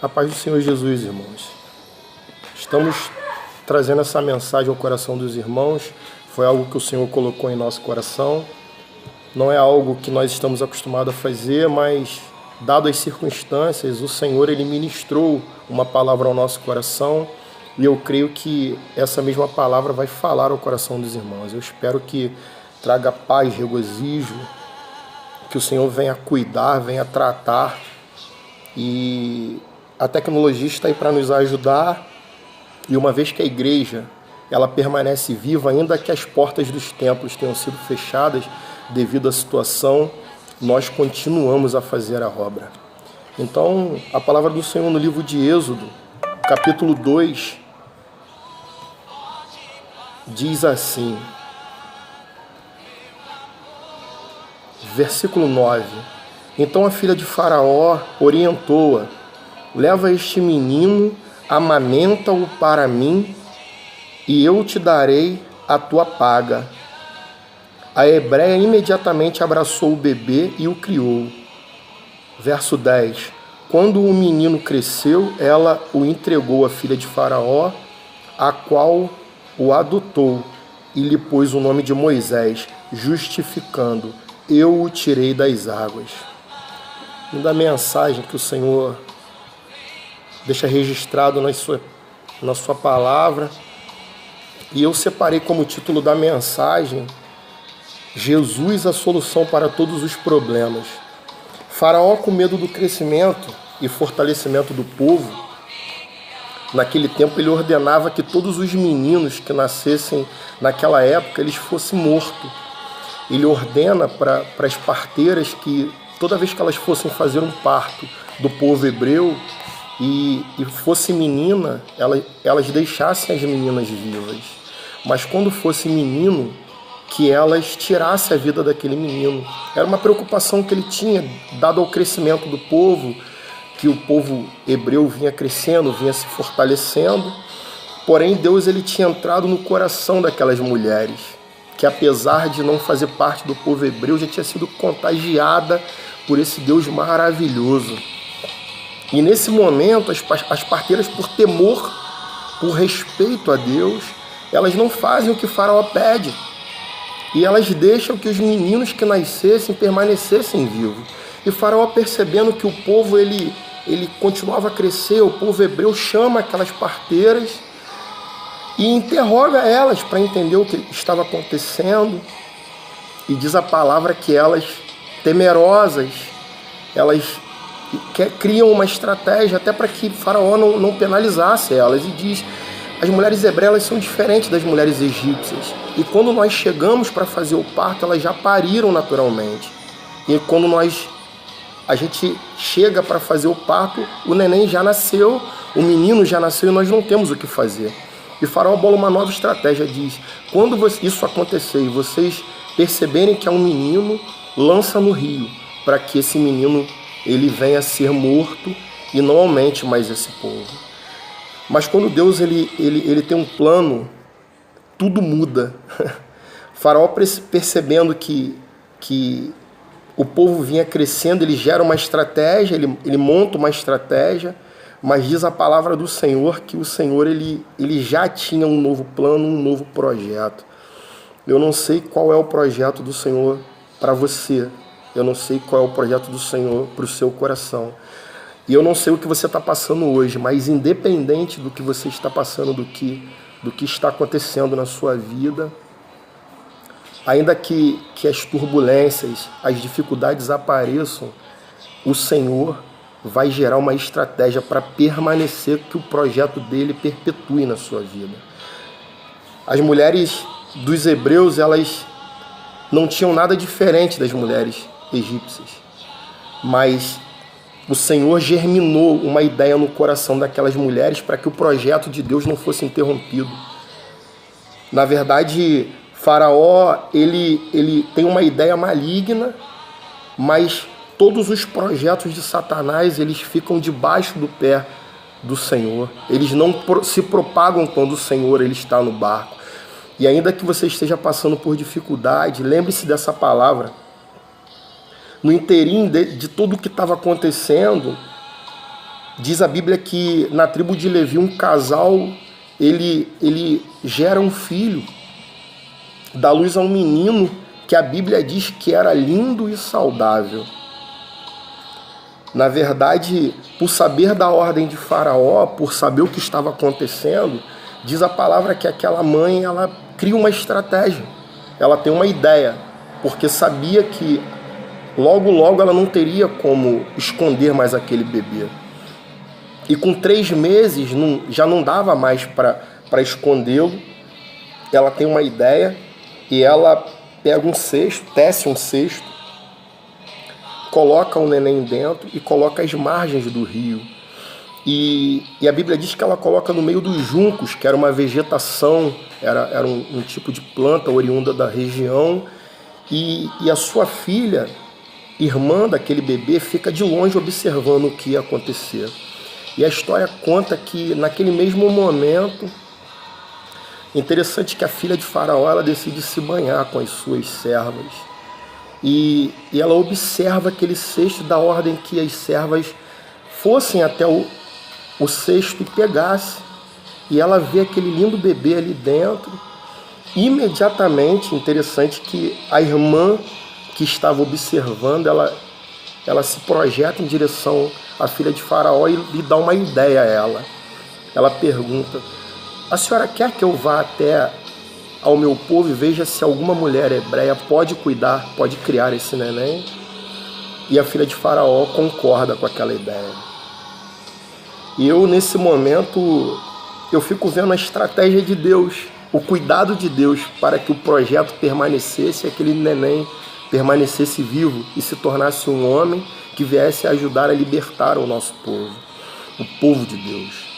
A paz do Senhor Jesus, irmãos. Estamos trazendo essa mensagem ao coração dos irmãos. Foi algo que o Senhor colocou em nosso coração. Não é algo que nós estamos acostumados a fazer, mas, dado as circunstâncias, o Senhor ele ministrou uma palavra ao nosso coração e eu creio que essa mesma palavra vai falar ao coração dos irmãos. Eu espero que traga paz, regozijo, que o Senhor venha cuidar, venha tratar. E a tecnologia está aí para nos ajudar, e uma vez que a igreja ela permanece viva, ainda que as portas dos templos tenham sido fechadas devido à situação, nós continuamos a fazer a obra. Então, a palavra do Senhor no livro de Êxodo, capítulo 2, diz assim, versículo 9: Então a filha de Faraó orientou-a: leva este menino, amamenta-o para mim, e eu te darei a tua paga. A hebreia imediatamente abraçou o bebê e o criou. Verso 10. Quando o menino cresceu, ela o entregou à filha de Faraó, a qual o adotou, e lhe pôs o nome de Moisés, justificando: eu o tirei das águas. E da mensagem que o Senhor deixa registrado na sua palavra. E eu separei como título da mensagem: Jesus, a solução para todos os problemas. Faraó, com medo do crescimento e fortalecimento do povo, naquele tempo ele ordenava que todos os meninos que nascessem naquela época, eles fossem mortos. Ele ordena para as parteiras que toda vez que elas fossem fazer um parto do povo hebreu, e fosse menina, elas deixassem as meninas vivas. Mas quando fosse menino, que elas tirassem a vida daquele menino. Era uma preocupação que ele tinha, dado ao crescimento do povo, que o povo hebreu vinha crescendo, vinha se fortalecendo. Porém, Deus ele tinha entrado no coração daquelas mulheres, que apesar de não fazer parte do povo hebreu, já tinha sido contagiada por esse Deus maravilhoso. E nesse momento, as parteiras, por temor, por respeito a Deus, elas não fazem o que Faraó pede. E elas deixam que os meninos que nascessem permanecessem vivos. E Faraó, percebendo que o povo ele continuava a crescer, o povo hebreu chama aquelas parteiras e interroga elas para entender o que estava acontecendo. E diz a palavra que elas, temerosas, elas criam uma estratégia até para que Faraó não penalizasse elas. E diz: as mulheres hebreias são diferentes das mulheres egípcias. E quando nós chegamos para fazer o parto, elas já pariram naturalmente. E quando a gente chega para fazer o parto, o neném já nasceu, o menino já nasceu e nós não temos o que fazer. E Faraó bola uma nova estratégia, diz: quando isso acontecer e vocês perceberem que é um menino, lança no rio, para que esse menino ele venha a ser morto e não aumente mais esse povo. Mas quando Deus ele tem um plano, tudo muda. Faraó, percebendo que o povo vinha crescendo, ele gera uma estratégia, ele monta uma estratégia, mas diz a palavra do Senhor que o Senhor ele já tinha um novo plano, um novo projeto. Eu não sei qual é o projeto do Senhor para você. Eu não sei qual é o projeto do Senhor para o seu coração. E eu não sei o que você está passando hoje, mas independente do que você está passando, do que está acontecendo na sua vida, ainda que as turbulências, as dificuldades apareçam, o Senhor vai gerar uma estratégia para permanecer, que o projeto dele perpetue na sua vida. As mulheres dos hebreus, elas não tinham nada diferente das mulheres egípcias, mas o Senhor germinou uma ideia no coração daquelas mulheres para que o projeto de Deus não fosse interrompido. Na verdade, Faraó ele tem uma ideia maligna, mas todos os projetos de Satanás eles ficam debaixo do pé do Senhor. Eles não se propagam quando o Senhor ele está no barco. E ainda que você esteja passando por dificuldade, lembre-se dessa palavra. No inteirinho de tudo o que estava acontecendo, Diz a Bíblia que na tribo de Levi um casal, ele gera um filho, dá luz a um menino que a Bíblia diz que era lindo e saudável. Na verdade, por saber da ordem de Faraó, por saber o que estava acontecendo, diz a palavra que aquela mãe, ela cria uma estratégia, ela tem uma ideia, porque sabia que logo ela não teria como esconder mais aquele bebê. E com 3 meses já não dava mais para escondê-lo. Ela tem uma ideia e ela pega um cesto, tece um cesto, coloca o neném dentro e coloca às margens do rio. E a Bíblia diz que ela coloca no meio dos juncos, que era uma vegetação, era um tipo de planta oriunda da região. E a sua filha, irmã daquele bebê, fica de longe observando o que ia acontecer. E a história conta que naquele mesmo momento, interessante que a filha de Faraó, ela decide se banhar com as suas servas. E ela observa aquele cesto, da ordem que as servas fossem até o cesto e pegassem. E ela vê aquele lindo bebê ali dentro. Imediatamente, interessante que a irmã que estava observando, ela se projeta em direção à filha de Faraó e lhe dá uma ideia a ela. Ela pergunta: a senhora quer que eu vá até ao meu povo e veja se alguma mulher hebreia pode cuidar, pode criar esse neném? E a filha de Faraó concorda com aquela ideia. E eu, nesse momento, eu fico vendo a estratégia de Deus, o cuidado de Deus para que o projeto permanecesse, aquele neném permanecesse vivo e se tornasse um homem que viesse a ajudar a libertar o nosso povo, o povo de Deus.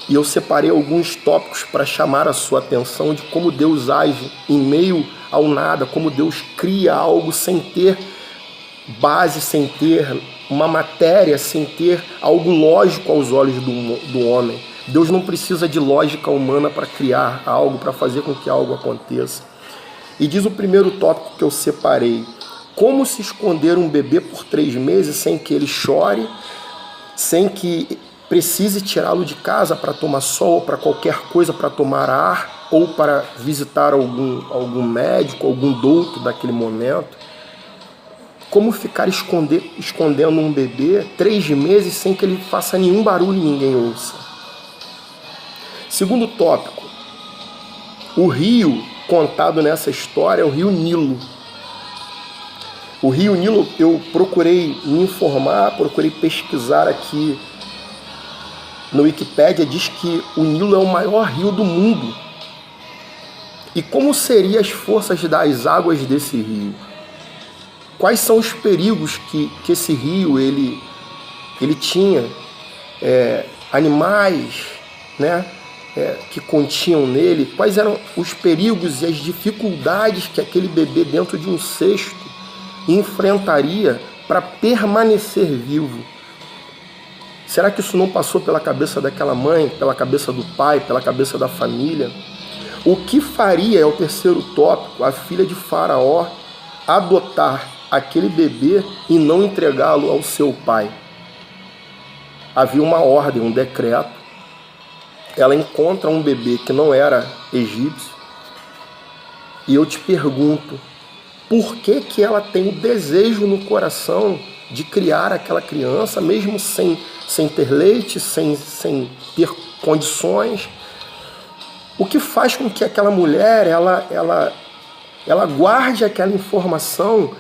E eu separei alguns tópicos para chamar a sua atenção de como Deus age em meio ao nada, como Deus cria algo sem ter base, sem ter uma matéria, sem ter algo lógico aos olhos do homem. Deus não precisa de lógica humana para criar algo, para fazer com que algo aconteça. E diz o primeiro tópico que eu separei: como se esconder um bebê por 3 meses sem que ele chore, sem que precise tirá-lo de casa para tomar sol, para qualquer coisa, para tomar ar, ou para visitar algum médico, algum douto daquele momento. Como ficar escondendo um bebê 3 meses sem que ele faça nenhum barulho e ninguém ouça. Segundo tópico: o rio contado nessa história é o rio Nilo. O rio Nilo, eu procurei me informar, procurei pesquisar aqui no Wikipédia, diz que o Nilo é o maior rio do mundo. E como seriam as forças das águas desse rio? Quais são os perigos que esse rio ele tinha? Animais, né? Que continham nele, quais eram os perigos e as dificuldades que aquele bebê dentro de um cesto enfrentaria para permanecer vivo. Será que isso não passou pela cabeça daquela mãe, pela cabeça do pai, pela cabeça da família? O que faria, é o terceiro tópico, a filha de Faraó adotar aquele bebê e não entregá-lo ao seu pai? Havia uma ordem, um decreto. Ela encontra um bebê que não era egípcio. E eu te pergunto, por que ela tem o desejo no coração de criar aquela criança, mesmo sem ter leite, sem ter condições? O que faz com que aquela mulher ela guarde aquela informação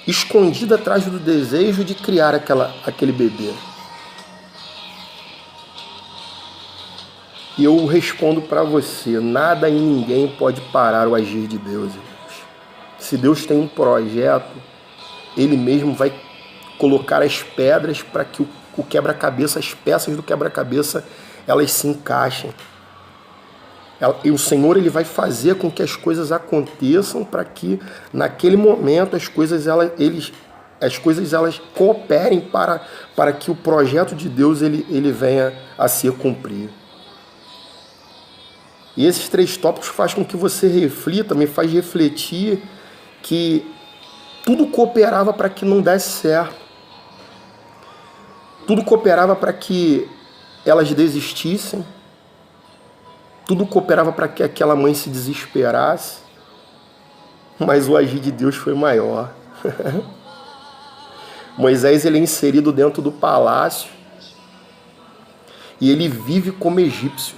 escondida atrás do desejo de criar aquele bebê? E eu respondo para você: nada e ninguém pode parar o agir de Deus, irmãos. Se Deus tem um projeto, Ele mesmo vai colocar as pedras para que o quebra-cabeça, as peças do quebra-cabeça, elas se encaixem. E o Senhor, Ele vai fazer com que as coisas aconteçam para que, naquele momento, as coisas elas cooperem para que o projeto de Deus ele venha a se cumprir. E esses 3 tópicos fazem com que você reflita, me faz refletir que tudo cooperava para que não desse certo. Tudo cooperava para que elas desistissem, tudo cooperava para que aquela mãe se desesperasse, mas o agir de Deus foi maior. Moisés, ele é inserido dentro do palácio e ele vive como egípcio.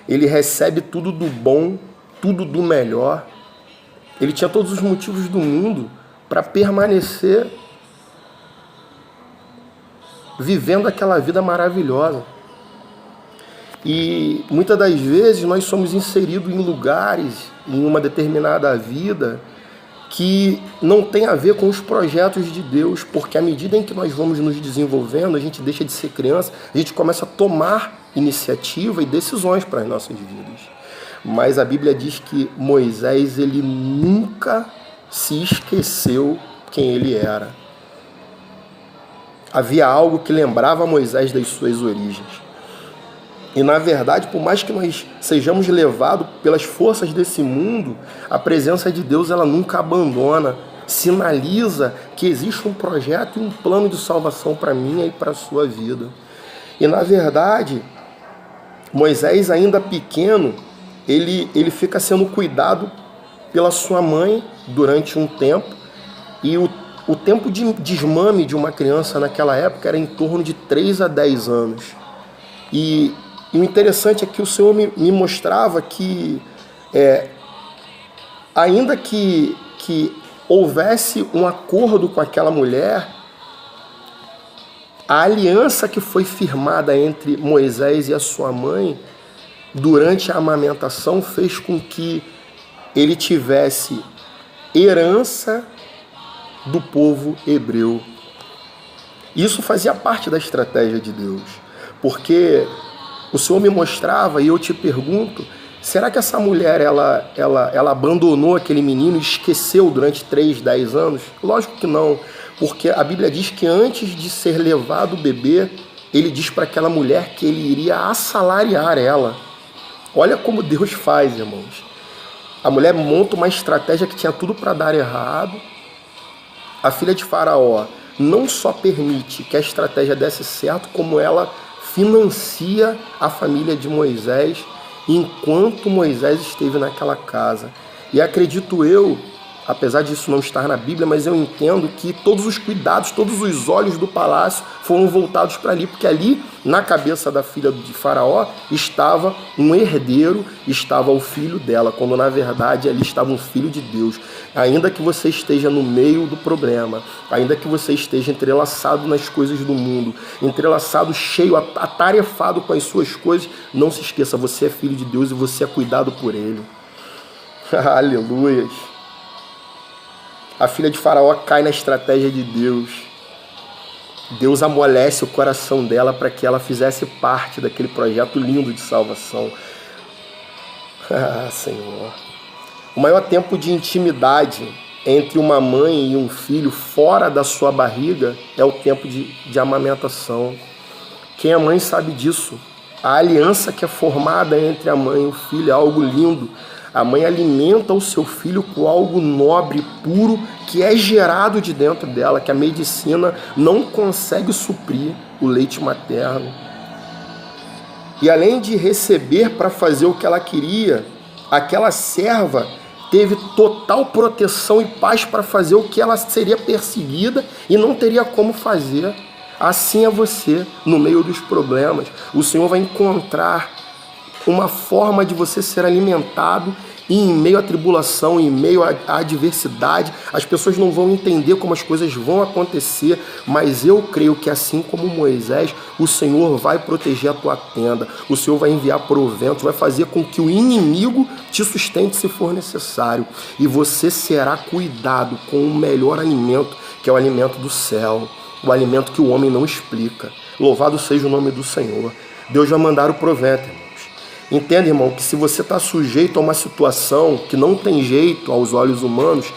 Ele recebe tudo do bom, tudo do melhor. Ele tinha todos os motivos do mundo para permanecer vivendo aquela vida maravilhosa. E muitas das vezes nós somos inseridos em lugares, em uma determinada vida, que não tem a ver com os projetos de Deus, porque à medida em que nós vamos nos desenvolvendo, a gente deixa de ser criança, a gente começa a tomar iniciativa e decisões para as nossas vidas. Mas a Bíblia diz que Moisés, ele nunca se esqueceu quem ele era. Havia algo que lembrava Moisés das suas origens. E na verdade, por mais que nós sejamos levados pelas forças desse mundo, a presença de Deus, ela nunca abandona, sinaliza que existe um projeto e um plano de salvação para mim e para a sua vida. E na verdade, Moisés, ainda pequeno, ele fica sendo cuidado pela sua mãe durante um tempo, e o tempo de desmame de uma criança naquela época era em torno de 3 a 10 anos. E o interessante é que o Senhor me mostrava que, ainda que houvesse um acordo com aquela mulher, a aliança que foi firmada entre Moisés e a sua mãe durante a amamentação fez com que ele tivesse herança do povo hebreu. Isso fazia parte da estratégia de Deus, porque o Senhor me mostrava, e eu te pergunto, será que essa mulher ela abandonou aquele menino e esqueceu durante 3, 10 anos? Lógico que não, porque a Bíblia diz que antes de ser levado o bebê, ele diz para aquela mulher que ele iria assalariar ela. Olha como Deus faz, irmãos. A mulher monta uma estratégia que tinha tudo para dar errado. A filha de Faraó não só permite que a estratégia desse certo, como ela financia a família de Moisés enquanto Moisés esteve naquela casa. E acredito eu, apesar disso não estar na Bíblia, mas eu entendo que todos os cuidados, todos os olhos do palácio foram voltados para ali, porque ali, na cabeça da filha de Faraó, estava um herdeiro, estava o filho dela, quando na verdade ali estava um filho de Deus. Ainda que você esteja no meio do problema, ainda que você esteja entrelaçado nas coisas do mundo, entrelaçado, cheio, atarefado com as suas coisas, não se esqueça, você é filho de Deus e você é cuidado por Ele. Aleluias! A filha de Faraó cai na estratégia de Deus. Deus amolece o coração dela para que ela fizesse parte daquele projeto lindo de salvação. Ah, Senhor. O maior tempo de intimidade entre uma mãe e um filho fora da sua barriga é o tempo de amamentação. Quem é mãe sabe disso. A aliança que é formada entre a mãe e o filho é algo lindo. A mãe alimenta o seu filho com algo nobre, puro, que é gerado de dentro dela, que a medicina não consegue suprir, o leite materno. E além de receber para fazer o que ela queria, aquela serva teve total proteção e paz para fazer o que ela seria perseguida e não teria como fazer. Assim é você, no meio dos problemas. O Senhor vai encontrar uma forma de você ser alimentado, e em meio à tribulação, em meio à adversidade, as pessoas não vão entender como as coisas vão acontecer, mas eu creio que assim como Moisés, o Senhor vai proteger a tua tenda, o Senhor vai enviar proventos, vai fazer com que o inimigo te sustente se for necessário, e você será cuidado com o melhor alimento, que é o alimento do céu, o alimento que o homem não explica. Louvado seja o nome do Senhor. Deus vai mandar o provento, irmãos. Entenda, irmão, que se você está sujeito a uma situação que não tem jeito aos olhos humanos,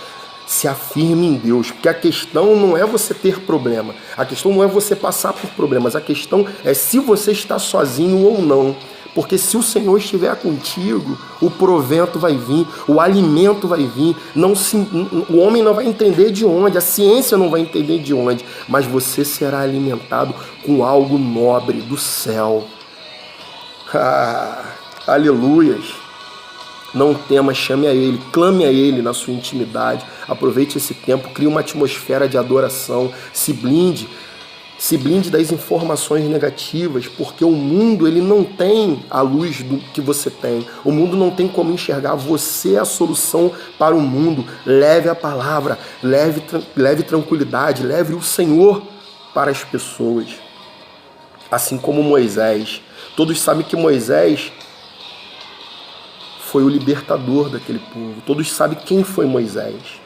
se afirme em Deus, porque a questão não é você ter problema, a questão não é você passar por problemas, a questão é se você está sozinho ou não, Porque se o Senhor estiver contigo, o provento vai vir, o alimento vai vir. O homem não vai entender de onde, a ciência não vai entender de onde, mas você será alimentado com algo nobre do céu. Aleluias! Não tema, chame a Ele, clame a Ele na sua intimidade. Aproveite esse tempo, crie uma atmosfera de adoração, se blinde das informações negativas, porque o mundo ele não tem a luz do que você tem. O mundo não tem como enxergar. Você é a solução para o mundo. Leve a palavra, leve tranquilidade, leve o Senhor para as pessoas. Assim como Moisés. Todos sabem que Moisés foi o libertador daquele povo. Todos sabem quem foi Moisés.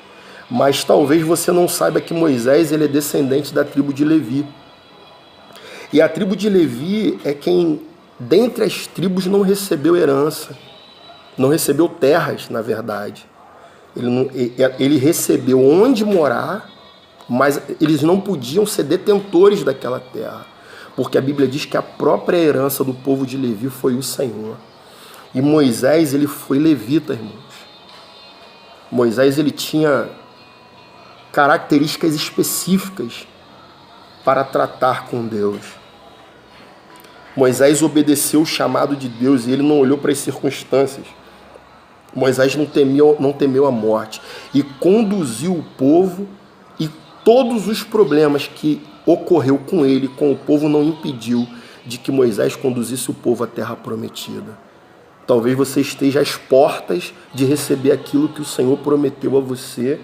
Mas talvez você não saiba que Moisés ele é descendente da tribo de Levi. E a tribo de Levi é quem, dentre as tribos, não recebeu herança. Não recebeu terras, na verdade. Ele recebeu onde morar, mas eles não podiam ser detentores daquela terra. Porque a Bíblia diz que a própria herança do povo de Levi foi o Senhor. E Moisés, ele foi levita, irmãos. Moisés, ele tinha características específicas para tratar com Deus. Moisés obedeceu o chamado de Deus e ele não olhou para as circunstâncias. Moisés não temeu a morte e conduziu o povo, e todos os problemas que ocorreu com ele, com o povo, não impediu de que Moisés conduzisse o povo à terra prometida. Talvez você esteja às portas de receber aquilo que o Senhor prometeu a você,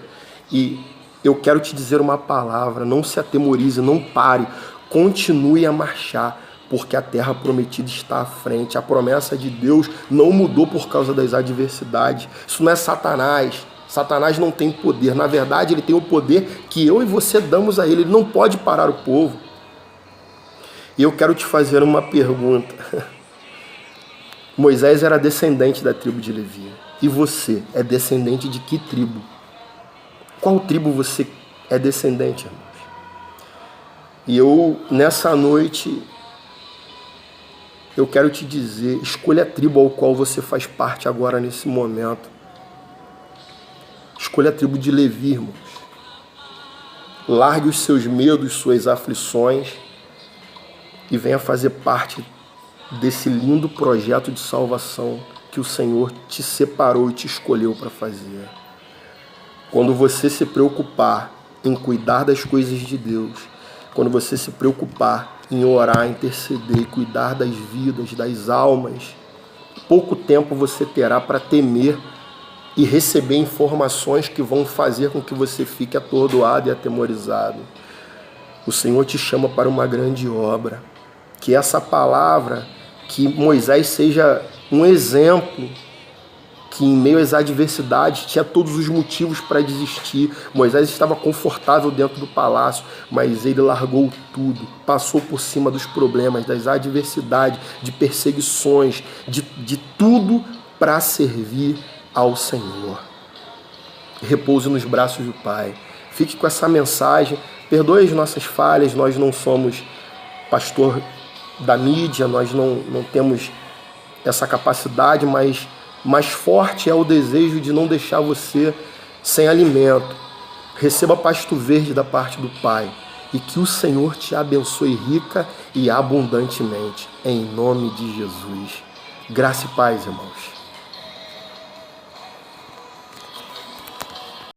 e eu quero te dizer uma palavra: não se atemorize, não pare, continue a marchar, porque a terra prometida está à frente. A promessa de Deus não mudou por causa das adversidades. Isso não é Satanás. Satanás não tem poder. Na verdade, ele tem o poder que eu e você damos a ele. Ele não pode parar o povo. E eu quero te fazer uma pergunta. Moisés era descendente da tribo de Levi. E você é descendente de que tribo? Qual tribo você é descendente, irmãos? E eu, nessa noite, eu quero te dizer, escolha a tribo ao qual você faz parte agora, nesse momento. Escolha a tribo de Levi, irmãos. Largue os seus medos, suas aflições e venha fazer parte desse lindo projeto de salvação que o Senhor te separou e te escolheu para fazer. Quando você se preocupar em cuidar das coisas de Deus, quando você se preocupar em orar, interceder e cuidar das vidas, das almas, pouco tempo você terá para temer e receber informações que vão fazer com que você fique atordoado e atemorizado. O Senhor te chama para uma grande obra. Que essa palavra, que Moisés seja um exemplo, que em meio às adversidades tinha todos os motivos para desistir. Moisés estava confortável dentro do palácio, mas ele largou tudo, passou por cima dos problemas, das adversidades, de perseguições, de tudo para servir ao Senhor. Repouse nos braços do Pai. Fique com essa mensagem. Perdoe as nossas falhas, nós não somos pastor da mídia, nós não temos essa capacidade, mas mais forte é o desejo de não deixar você sem alimento. Receba pasto verde da parte do Pai e que o Senhor te abençoe rica e abundantemente, em nome de Jesus. Graça e paz, irmãos.